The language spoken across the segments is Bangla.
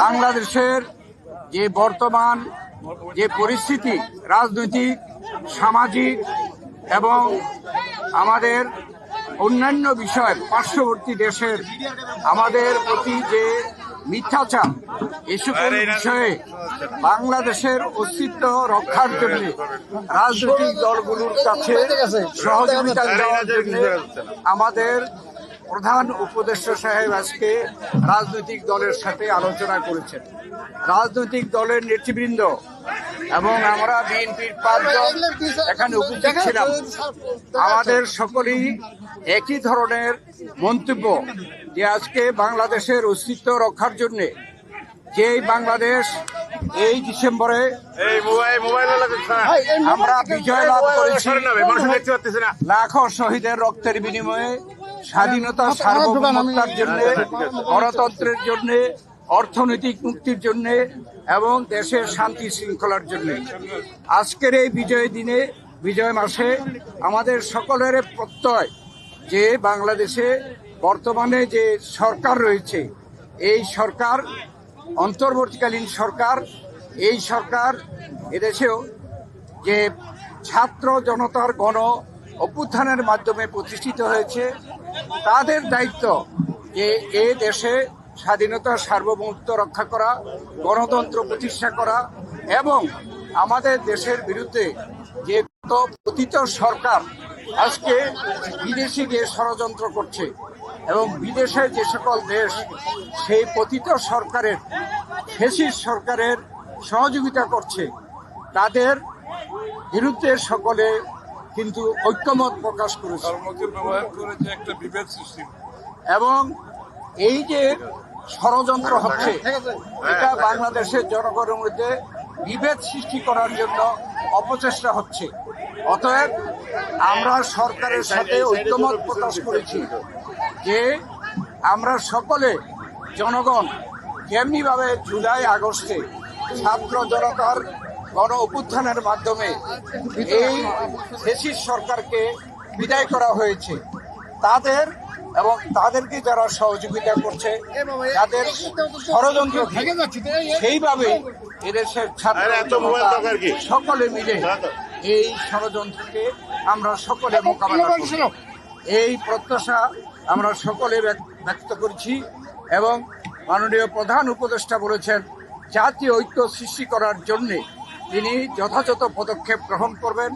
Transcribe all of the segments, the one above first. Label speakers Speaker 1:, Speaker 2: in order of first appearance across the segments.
Speaker 1: বাংলাদেশের যে বর্তমান যে পরিস্থিতি, রাজনৈতিক, সামাজিক এবং আমাদের অন্যান্য বিষয়, পার্শ্ববর্তী দেশের আমাদের প্রতি যে মিথ্যাচার, এই সকল বিষয়ে বাংলাদেশের অস্তিত্ব রক্ষার জন্য রাজনৈতিক দলগুলোর কাছে সহযোগিতা দেওয়ার জন্য আমাদের প্রধান উপদেষ্টা সাহেব আজকে রাজনৈতিক দলের সাথে আলোচনা করেছেন। রাজনৈতিক দলের নেতৃবৃন্দ এবং আমরা বিএনপির 5 জন এখানে উপস্থিত ছিলাম। আমাদের সকলেই একই ধরনের মন্তব্য যে আজকে বাংলাদেশের অস্তিত্ব রক্ষার জন্য যেই বাংলাদেশ এই ডিসেম্বরে আমরা বিজয় লাভ করেছি, লাখো শহীদের রক্তের বিনিময়ে স্বাধীনতা, সার্বভৌমত্বের জন্য, গণতন্ত্রের জন্য, অর্থনৈতিক মুক্তির জন্য এবং দেশের শান্তি শৃঙ্খলার জন্য আজকের এই বিজয় দিনে, বিজয় মাসে আমাদের সকলের প্রত্যয় যে বাংলাদেশে বর্তমানে যে সরকার রয়েছে, এই সরকার অন্তর্বর্তীকালীন সরকার, এই সরকার এদেশেও যে ছাত্র জনতার গণ অভ্যুত্থানের মাধ্যমে প্রতিষ্ঠিত হয়েছে, তাদের দায়িত্ব যে এ দেশে স্বাধীনতা, সার্বভৌমত্ব রক্ষা করা, গণতন্ত্র প্রতিষ্ঠা করা এবং আমাদের দেশের বিরুদ্ধে যে পতিত সরকার আজকে বিদেশি যে ষড়যন্ত্র করছে এবং বিদেশে যে সকল দেশ সেই পতিত সরকারের, ফ্যাসিস্ট সরকারের সহযোগিতা করছে, তাদের বিরুদ্ধে সকলে কিন্তু ঐক্যমত প্রকাশ করেছে এবং এই যে ষড়যন্ত্র হচ্ছে এটা বাংলাদেশের জনগণের মধ্যে বিভেদ সৃষ্টি করার জন্য অপচেষ্টা হচ্ছে। অতএব আমরা সরকারের সাথে ঐক্যমত প্রকাশ করেছি যে আমরা সকলে জনগণ যেমনিভাবে জুলাই আগস্টে ছাত্র জনতার গণ অভ্যুত্থানের মাধ্যমে এই ফ্যাসিস্ট সরকারকে বিদায় করা হয়েছে, তাদের এবং তাদেরকে যারা সহযোগিতা করছে, তাদের ষড়যন্ত্র সেইভাবে এদেশের ছাত্র সকলে মিলে এই ষড়যন্ত্রকে আমরা সকলে মোকাবেলা করব, এই প্রত্যাশা আমরা সকলে ব্যক্ত করছি। এবং মাননীয় প্রধান উপদেষ্টা বলেছেন জাতীয় ঐক্য সৃষ্টি করার জন্য তিনি যথাযথ পদক্ষেপ গ্রহণ করবেন।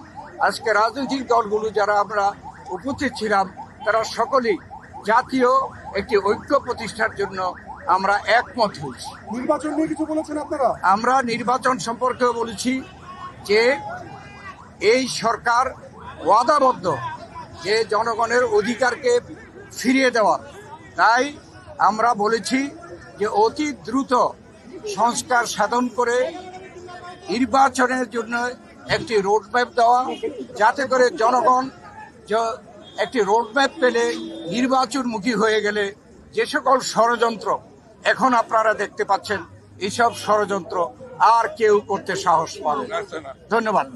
Speaker 1: আজকে রাজনৈতিক দলগুলো যারা আমরা উপস্থিত ছিলাম, তারা সকলেই জাতীয় একটি ঐক্য প্রতিষ্ঠার জন্য আমরা একমত হয়েছি।
Speaker 2: নির্বাচন নিয়ে কিছু বলেছেন আপনারা?
Speaker 1: আমরা নির্বাচন সম্পর্কেও বলেছি যে এই সরকার ওয়াদাবদ্ধ যে জনগণের অধিকারকে ফিরিয়ে দেওয়ার, তাই আমরা বলেছি যে অতি দ্রুত সংস্কার সাধন করে নির্বাচনের জন্য একটি রোডম্যাপ দেওয়া, যাতে করে জনগণ একটি রোডম্যাপ পেলে নির্বাচনমুখী হয়ে গেলে যে সকল ষড়যন্ত্র এখন আপনারা দেখতে পাচ্ছেন, এইসব ষড়যন্ত্র আর কেউ করতে সাহস পাবে না। ধন্যবাদ।